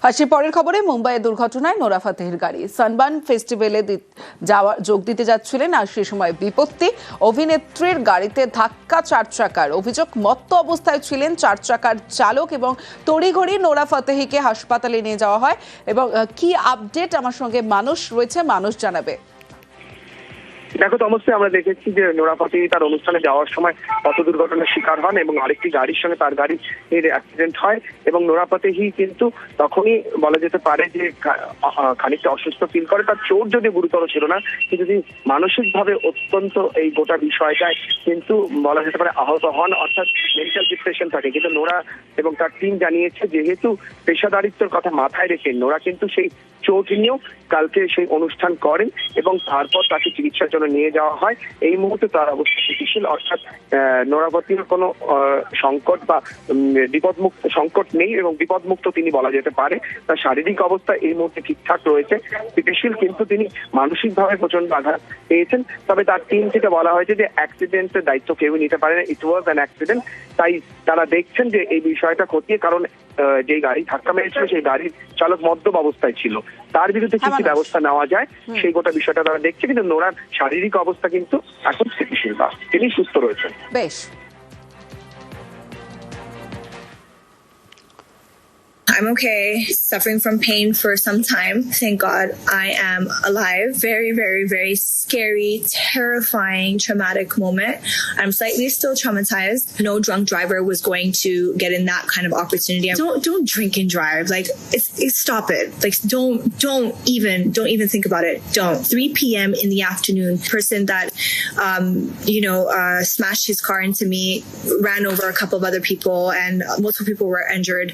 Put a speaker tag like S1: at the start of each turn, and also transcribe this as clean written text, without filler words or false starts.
S1: আসি পরের খবরে। মুম্বাইয়ে দুর্ঘটনায় নোরা ফাতেহির গাড়ি সানবার্ন ফেস্টিভ্যালে যোগ দিতে যাচ্ছিলেন, আর সে সময় বিপত্তি। অভিনেত্রীর গাড়িতে ধাক্কা 4 চাকার। অভিযোগ, মত্ত অবস্থায় ছিলেন 4 চাকার চালক এবং তড়িঘড়ি নোরা ফাতেহিকে হাসপাতালে নিয়ে যাওয়া হয়। এবং কি আপডেট, আমার সঙ্গে মানুষ রয়েছে, মানুষ জানাবে।
S2: দেখো তমস্তে, আমরা দেখেছি যে নোরা ফাতেহি তার অনুষ্ঠানে যাওয়ার সময় কত দুর্ঘটনার শিকার হন এবং আরেকটি গাড়ির সঙ্গে তার গাড়ির অ্যাক্সিডেন্ট হয় এবং নোরা ফাতেহি কিন্তু তখনই বলা যেতে পারে যে খানিকটা অসুস্থ ফিল করে। তার চোট যদি গুরুতর ছিল না, কিন্তু তিনি মানসিকভাবে অত্যন্ত এই গোটা বিষয়টায় কিন্তু বলা যেতে পারে আহত হন, অর্থাৎ মেন্টাল ডিপ্রেশন থাকে। কিন্তু নোরা এবং তার টিম জানিয়েছে যেহেতু পেশাদারিত্বের কথা মাথায় রেখে নোরা কিন্তু সেই চোট নিয়েও কালকে সেই অনুষ্ঠান করেন এবং তারপর তাকে চিকিৎসার জন্য নিয়ে যাওয়া হয়। এই মুহূর্তে তার অবস্থা স্থিতিশীল, অর্থাৎ নোরা ফাতেহির কোনো সংকট বা বিপদমুক্ত সংকট নেই এবং বিপদমুক্ত তিনি বলা যেতে পারে। তার শারীরিক অবস্থা এই মুহূর্তে ঠিকঠাক রয়েছে, স্থিতিশীল, কিন্তু তিনি মানসিকভাবে প্রচন্ড আঘাত পেয়েছেন। তবে তার টিম থেকে বলা হয়েছে যে অ্যাক্সিডেন্টের দায়িত্ব কেউ নিতে পারে না, ইট ওয়াজ অ্যান অ্যাক্সিডেন্ট। তাই তারা দেখছেন যে এই বিষয়টা খতিয়ে, কারণ যে গাড়ি ধাক্কা মেরেছিল সেই গাড়ির চালক মদ্যপ অবস্থায় ছিল, তার বিরুদ্ধে কি কি ব্যবস্থা নেওয়া যায় সেই গোটা বিষয়টা তারা দেখছে। কিন্তু নোরার শারীরিক অবস্থা কিন্তু এখন স্থিতিশীল, বা তিনি সুস্থ রয়েছেন।
S1: বেশ।
S3: I'm okay, suffering from pain for some time. Thank God I am alive. Very, very, very scary, terrifying, traumatic moment. I'm slightly still traumatized. No drunk driver was going to get in that kind of opportunity. Don't drink and drive. Like, it's stop it. Like, don't even think about it. Don't. 3 p.m. in the afternoon, person that, smashed his car into me, ran over a couple of other people, and multiple people were injured.